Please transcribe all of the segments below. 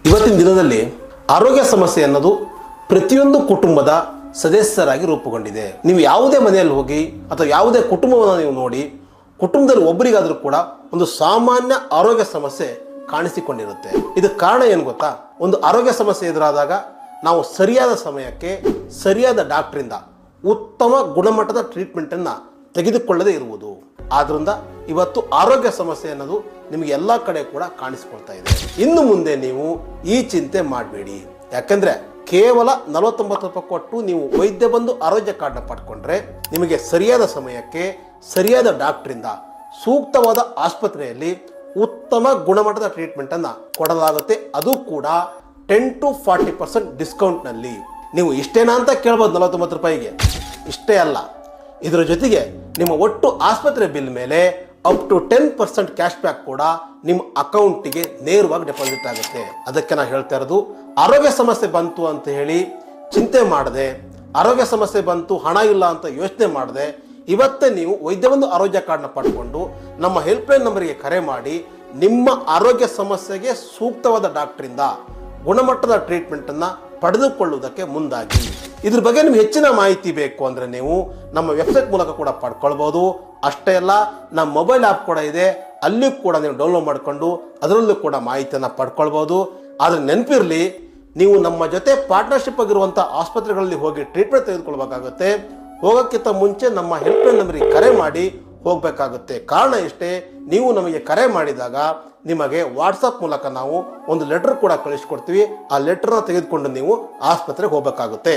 ಇವತ್ತಿನ ದಿನದಲ್ಲಿ ಆರೋಗ್ಯ ಸಮಸ್ಯೆ ಅನ್ನೋದು ಪ್ರತಿಯೊಂದು ಕುಟುಂಬದ ಸದಸ್ಯರಾಗಿ ರೂಪುಗೊಂಡಿದೆ. ನೀವು ಯಾವುದೇ ಮನೆಯಲ್ಲಿ ಹೋಗಿ ಅಥವಾ ಯಾವುದೇ ಕುಟುಂಬವನ್ನು ನೀವು ನೋಡಿ, ಕುಟುಂಬದಲ್ಲಿ ಒಬ್ಬರಿಗಾದರೂ ಕೂಡ ಒಂದು ಸಾಮಾನ್ಯ ಆರೋಗ್ಯ ಸಮಸ್ಯೆ ಕಾಣಿಸಿಕೊಂಡಿರುತ್ತೆ. ಇದಕ್ಕೆ ಕಾರಣ ಏನು ಗೊತ್ತಾ? ಒಂದು ಆರೋಗ್ಯ ಸಮಸ್ಯೆ ಎದುರಾದಾಗ ನಾವು ಸರಿಯಾದ ಸಮಯಕ್ಕೆ ಸರಿಯಾದ ಡಾಕ್ಟ್ರಿಂದ ಉತ್ತಮ ಗುಣಮಟ್ಟದ ಟ್ರೀಟ್ಮೆಂಟನ್ನು ತೆಗೆದುಕೊಳ್ಳದೇ ಇರುವುದು. ಆದ್ರಿಂದ ಇವತ್ತು ಆರೋಗ್ಯ ಸಮಸ್ಯೆ ಅನ್ನೋದು ನಿಮಗೆ ಎಲ್ಲ ಕಡೆ ಕೂಡ ಕಾಣಿಸಿಕೊಳ್ತಾ ಇದೆ. ಇನ್ನು ಮುಂದೆ ನೀವು ಈ ಚಿಂತೆ ಮಾಡಬೇಡಿ. ಯಾಕಂದ್ರೆ ಕೇವಲ 49 ರೂಪಾಯಿ ಕೊಟ್ಟು ನೀವು ವೈದ್ಯ ಬಂದು ಆರೋಗ್ಯ ಕಾರ್ಡ್ನ ಪಡ್ಕೊಂಡ್ರೆ ನಿಮಗೆ ಸರಿಯಾದ ಸಮಯಕ್ಕೆ ಸರಿಯಾದ ಡಾಕ್ಟ್ರಿಂದ ಸೂಕ್ತವಾದ ಆಸ್ಪತ್ರೆಯಲ್ಲಿ ಉತ್ತಮ ಗುಣಮಟ್ಟದ ಟ್ರೀಟ್ಮೆಂಟ್ ಅನ್ನ ಕೊಡಲಾಗುತ್ತೆ. ಅದು ಕೂಡ 10 to 40% ಡಿಸ್ಕೌಂಟ್ನಲ್ಲಿ. ನೀವು ಇಷ್ಟೇನಾ ಅಂತ ಕೇಳ್ಬೋದು 49 ರೂಪಾಯಿಗೆ. ಇಷ್ಟೇ ಅಲ್ಲ, ಇದರ ಜೊತೆಗೆ ನಿಮ್ಮ ಒಟ್ಟು ಆಸ್ಪತ್ರೆ ಬಿಲ್ ಮೇಲೆ ಅಪ್ ಟು 10% ಕ್ಯಾಶ್ ಬ್ಯಾಕ್ ಕೂಡ ನಿಮ್ಮ ಅಕೌಂಟಿಗೆ ನೇರವಾಗಿ ಡೆಪಾಸಿಟ್ ಆಗುತ್ತೆ. ಅದಕ್ಕೆ ನಾನು ಹೇಳ್ತಾ ಇರೋದು, ಆರೋಗ್ಯ ಸಮಸ್ಯೆ ಬಂತು ಅಂತ ಹೇಳಿ ಚಿಂತೆ ಮಾಡದೆ, ಆರೋಗ್ಯ ಸಮಸ್ಯೆ ಬಂತು ಹಣ ಇಲ್ಲ ಅಂತ ಯೋಚನೆ ಮಾಡದೆ, ಇವತ್ತೇ ನೀವು ವೈದ್ಯವೊಂದು ಆರೋಗ್ಯ ಕಾರ್ಡ್ನ ಪಡ್ಕೊಂಡು ನಮ್ಮ ಹೆಲ್ಪ್ಲೈನ್ ನಂಬರ್ಗೆ ಕರೆ ಮಾಡಿ ನಿಮ್ಮ ಆರೋಗ್ಯ ಸಮಸ್ಯೆಗೆ ಸೂಕ್ತವಾದ ಡಾಕ್ಟ್ರಿಂದ ಗುಣಮಟ್ಟದ ಟ್ರೀಟ್ಮೆಂಟನ್ನು ಪಡೆದುಕೊಳ್ಳುವುದಕ್ಕೆ ಮುಂದಾಗಿ. ಇದ್ರ ಬಗ್ಗೆ ನಿಮ್ಗೆ ಹೆಚ್ಚಿನ ಮಾಹಿತಿ ಬೇಕು ಅಂದರೆ ನೀವು ನಮ್ಮ ವೆಬ್ಸೈಟ್ ಮೂಲಕ ಕೂಡ ಪಡ್ಕೊಳ್ಬೋದು. ಅಷ್ಟೇ ಅಲ್ಲ, ನಮ್ಮ ಮೊಬೈಲ್ ಆ್ಯಪ್ ಕೂಡ ಇದೆ, ಅಲ್ಲಿ ಕೂಡ ನೀವು ಡೌನ್ಲೋಡ್ ಮಾಡಿಕೊಂಡು ಅದರಲ್ಲೂ ಕೂಡ ಮಾಹಿತಿಯನ್ನು ಪಡ್ಕೊಳ್ಬೋದು. ಆದರೆ ನೆನಪಿರಲಿ, ನೀವು ನಮ್ಮ ಜೊತೆ ಪಾರ್ಟ್ನರ್ಶಿಪ್ ಆಗಿರುವಂಥ ಆಸ್ಪತ್ರೆಗಳಲ್ಲಿ ಹೋಗಿ ಟ್ರೀಟ್ಮೆಂಟ್ ತೆಗೆದುಕೊಳ್ಬೇಕಾಗುತ್ತೆ. ಹೋಗೋಕ್ಕಿಂತ ಮುಂಚೆ ನಮ್ಮ ಹೆಲ್ಪ್ಲೈನ್ ನಂಬರಿಗೆ ಕರೆ ಮಾಡಿ ಹೋಗಬೇಕಾಗುತ್ತೆ. ಕಾರಣ ಇಷ್ಟೇ, ನೀವು ನಮಗೆ ಕರೆ ಮಾಡಿದಾಗ ನಿಮಗೆ ವಾಟ್ಸಪ್ ಮೂಲಕ ನಾವು ಒಂದು ಲೆಟರ್ ಕೂಡ ಕಳಿಸ್ಕೊಡ್ತೀವಿ. ಆ ಲೆಟರ್ನ ತೆಗೆದುಕೊಂಡು ನೀವು ಆಸ್ಪತ್ರೆಗೆ ಹೋಗಬೇಕಾಗುತ್ತೆ.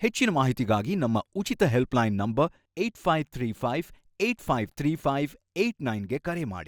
ಹೆಚ್ಚಿನ ಮಾಹಿತಿಗಾಗಿ ನಮ್ಮ ಉಚಿತ ಹೆಲ್ಪ್ಲೈನ್ ನಂಬರ್ 8535 853589ಗೆ ಕರೆ ಮಾಡಿ.